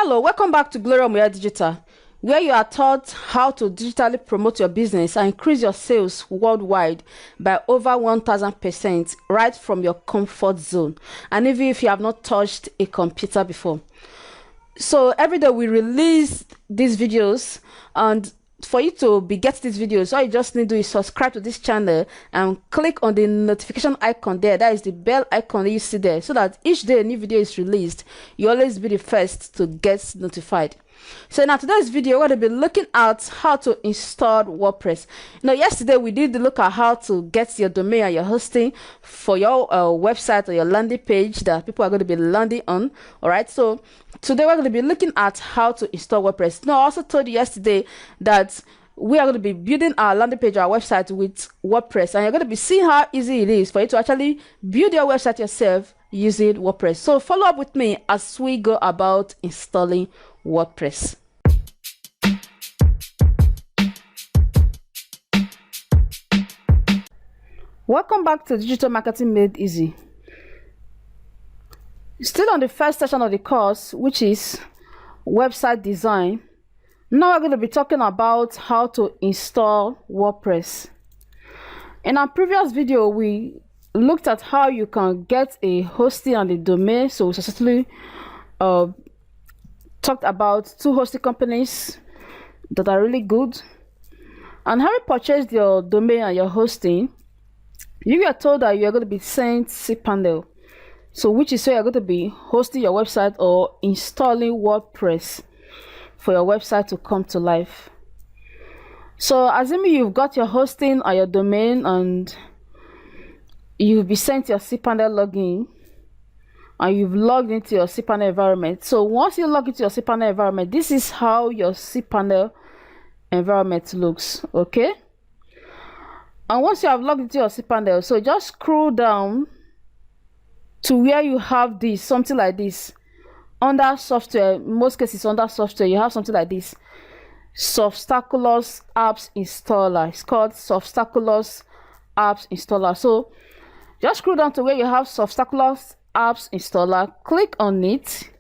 Hello, welcome back to Glory Omuya Digital, where you are taught how to digitally promote your business and increase your sales worldwide by over 1000% right from your comfort zone, and even if you have not touched a computer before. So every day we release these videos, and for you to get these videos, all you just need to do is subscribe to this channel and click on the notification icon there. That is the bell icon that you see there, so that each day a new video is released, you always be the first to get notified. So now today's video, we're going to be looking at how to install WordPress. Yesterday we did look at how to get your domain and your hosting for your website or your landing page that people are going to be landing on. All right, so today we're going to be looking at how to install WordPress. I also told you yesterday that we are going to be building our landing page or our website with WordPress, and you're going to be seeing how easy it is for you to actually build your website yourself using WordPress. So follow up with me as we go about installing WordPress. Welcome back to Digital Marketing Made Easy. Still on the first session of the course, which is website design. Now we're going to be talking about how to install WordPress. In our previous video, we looked at how you can get a hosting and a domain. So we successfully talked about two hosting companies that are really good. And having purchased your domain and your hosting, you are told that you are going to be sent Cpanel. So which is where you're going to be hosting your website or installing WordPress for your website to come to life. So assuming you've got your hosting or your domain and you'll be sent your Cpanel login, and you've logged into your Cpanel environment. So once you log into your Cpanel environment, this is how your Cpanel environment looks. Okay, and once you have logged into your Cpanel, so just scroll down to where you have this, something like this, under software. In most cases under software you have something like this, Softaculous Apps Installer. It's called Softaculous Apps Installer. So just scroll down to where you have Softaculous Apps Installer, click on it,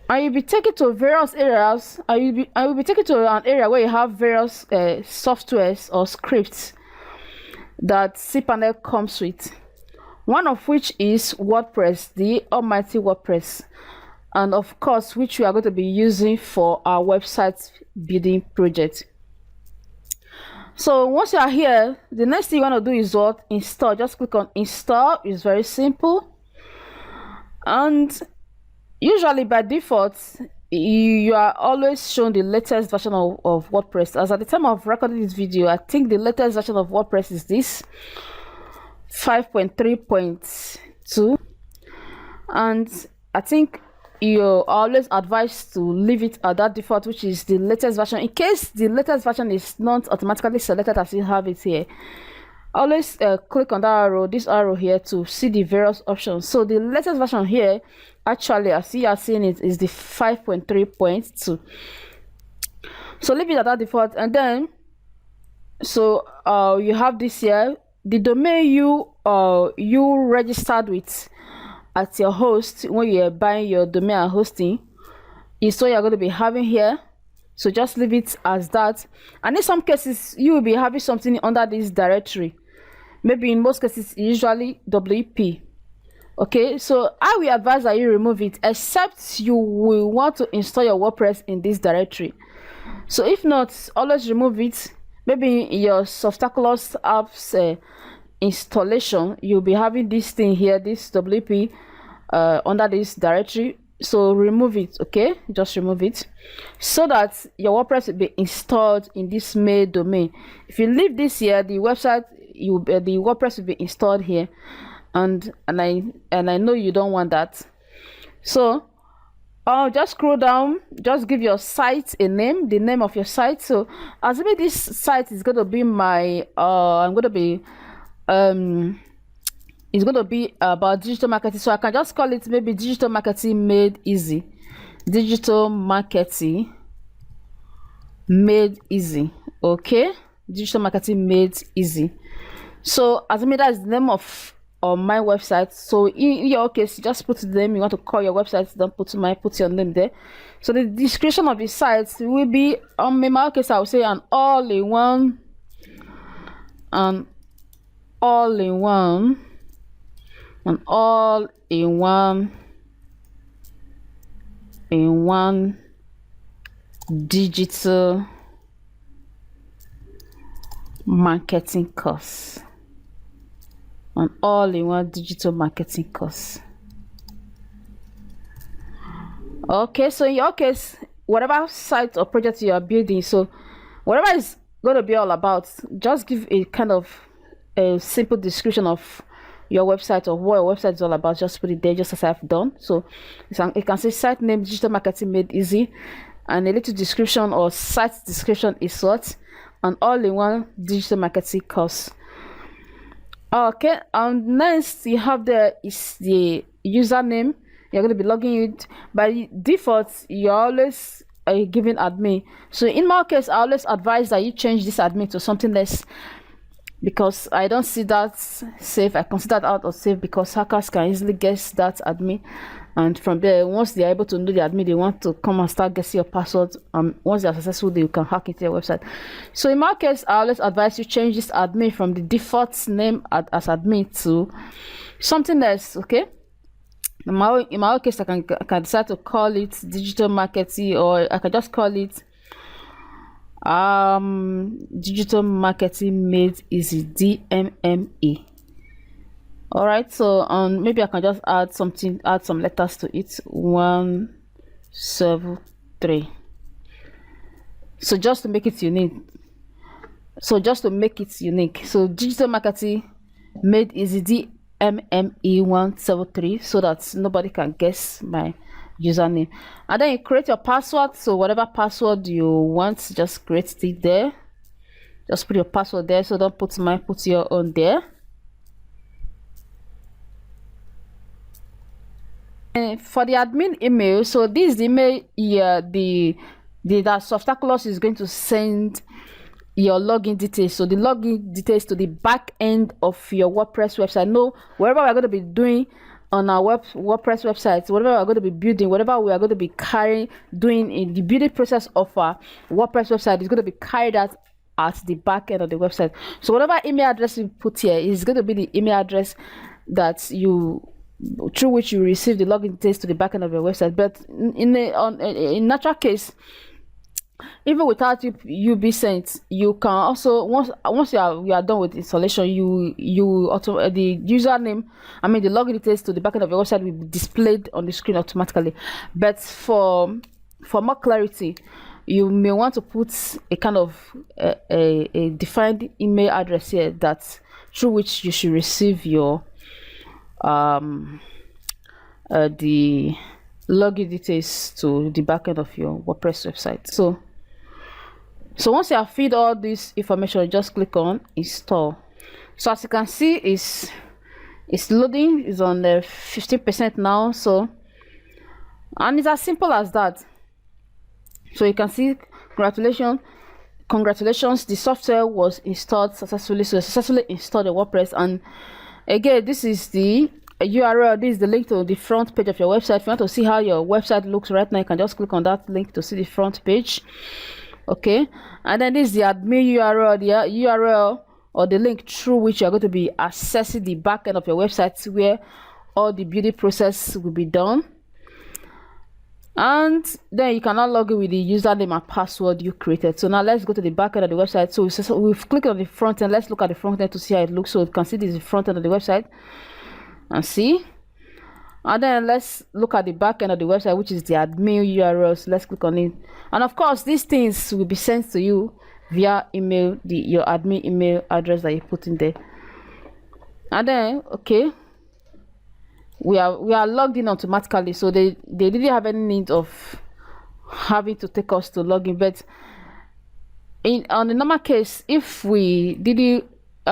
and you'll be taken to various areas. I will be taken to an area where you have various softwares or scripts that Cpanel comes with, one of which is WordPress, the almighty WordPress, and of course which we are going to be using for our website building project. So once you are here, the next thing you want to do is what? Install. Just click on install. It's very simple, and usually by default you are always shown the latest version of WordPress. As at the time of recording this video, I think the latest version of WordPress is this 5.3.2, and I think you're always advised to leave it at that default, which is the latest version. In case the latest version is not automatically selected as you have it here, always click on that arrow, this arrow here, to see the various options. So the latest version here, actually as you are seeing it, is the 5.3.2. so leave it at that default. And then so you have this here, the domain you registered with at your host when you're buying your domain and hosting is what you're going to be having here. So just leave it as that. And in some cases you will be having something under this directory, maybe in most cases usually WP. Okay, so I will advise that you remove it, except you will want to install your WordPress in this directory. So if not, always remove it. Maybe in your Softaculous Apps installation, you'll be having this thing here, this WP under this directory. So remove it. Okay, just remove it so that your WordPress will be installed in this main domain. If you leave this here, the website, the WordPress will be installed here, and I know you don't want that. So just scroll down, just give your site a name, the name of your site. So assuming this site is going to be my it's going to be about digital marketing, so I can just call it maybe Digital Marketing Made Easy. Digital Marketing Made Easy. Okay, Digital Marketing Made Easy. So assuming that is the name of on my website. So in your case, you just put the name you want to call your website, don't put your name there. So the description of the site will be, in my case, I will say an all-in-one, digital marketing course. An all-in-one digital marketing course. Okay, so in your case, whatever site or project you are building, so whatever is going to be all about, just give a kind of a simple description of your website or what your website is all about. Just put it there, just as I've done. So you can say site name, digital marketing made easy, and a little description or site description is what? An all-in-one digital marketing course. Okay, and next you have there is the username you're going to be logging in. By default, you're always giving admin. So in my case, I always advise that you change this admin to something less, because I don't see that safe. I consider that out of safe because hackers can easily guess that admin, and from there, once they are able to know the admin, they want to come and start guessing your password. Once they are successful, they can hack into your website. So in my case, I always advise you change this admin from the default name as admin to something else. Okay, in my case, I can decide to call it digital marketing, or I can just call it digital marketing made easy, DMME. All right, so maybe I can just add some letters to it. 173. So just to make it unique. So digital marketing made easy, DMME 173, so that nobody can guess my username. And then you create your password. So whatever password you want, just create it there. Just put your password there. So don't put mine, put your own there. And for the admin email, so this is the email here, that Softaculous is going to send your login details. So the login details to the back end of your WordPress website. No, wherever we're going to be doing on our WordPress website, whatever we're going to be building, whatever we are going to be doing in the building process of our WordPress website is going to be carried out at the back end of the website. So whatever email address you put here is going to be the email address that through which you receive the login details to the back end of your website. But in natural case, even without you be sent, you can also, once you are done with installation, the username, the login details to the back end of your website will be displayed on the screen automatically. But for more clarity, you may want to put a kind of a defined email address here that through which you should receive your the login details to the backend of your WordPress website. So once you have filled all this information, just click on install. So as you can see, it's loading. It's on the 15% now. So, and it's as simple as that. So you can see, congratulations, the software was installed successfully. So successfully installed the WordPress. And again, this is the URL. This is the link to the front page of your website. If you want to see how your website looks right now, you can just click on that link to see the front page. Okay, and then this is the admin URL, the URL or the link through which you're going to be accessing the back end of your website, where all the building process will be done. And then you can now log in with the username and password you created. So now let's go to the back end of the website. So we've clicked on the front end. Let's look at the front end to see how it looks. So you can see this is the front end of the website, and see. And then let's look at the back end of the website, which is the admin URL. So let's click on it. And of course, these things will be sent to you via email, your admin email address that you put in there. And then, okay, we are logged in automatically. So they didn't have any need of having to take us to log in. But on the normal case, if we did it,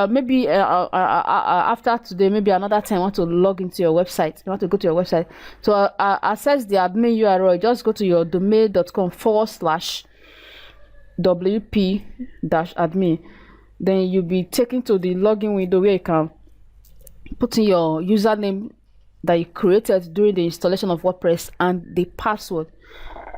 maybe after today, maybe another time, you want to log into your website, you want to go to your website, so access the admin URL, just go to your domain.com/wp-admin. Then you'll be taken to the login window where you can put in your username that you created during the installation of WordPress and the password.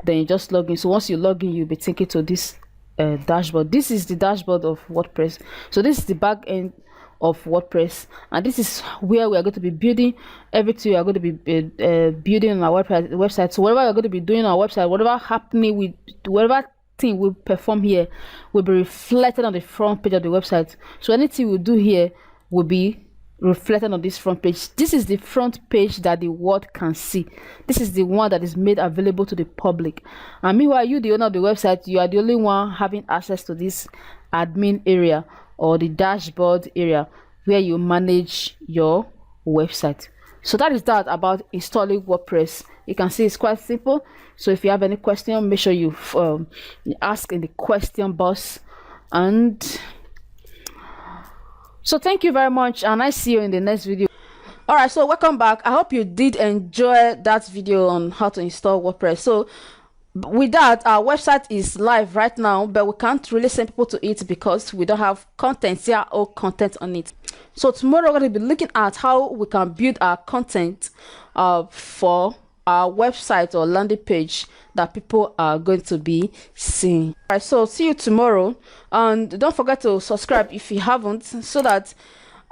Then you just log in. So once you log in, you'll be taken to this dashboard. This is the dashboard of WordPress. So this is the back end of WordPress, and this is where we are going to be building everything. We are going to be building on our website. So whatever you're going to be doing on our website, whatever happening with whatever thing we perform here will be reflected on the front page of the website. So anything we do here will be reflected on this front page. This is the front page that the world can see. This is the one that is made available to the public. And meanwhile, you, the owner of the website, you are the only one having access to this admin area or the dashboard area where you manage your website. So that is that about installing WordPress. You can see it's quite simple. So if you have any question, make sure you ask in the question box. And so thank you very much, and I see you in the next video. All right, so welcome back. I hope you did enjoy that video on how to install WordPress. So with that, our website is live right now, but we can't really send people to it because we don't have content here or content on it. So tomorrow we're going to be looking at how we can build our content for our website or landing page that people are going to be seeing. All right, so see you tomorrow, and don't forget to subscribe if you haven't, so that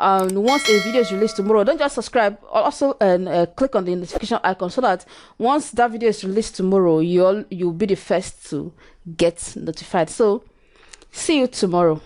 once a video is released tomorrow, don't just subscribe, also click on the notification icon, so that once that video is released tomorrow, you'll be the first to get notified. So see you tomorrow.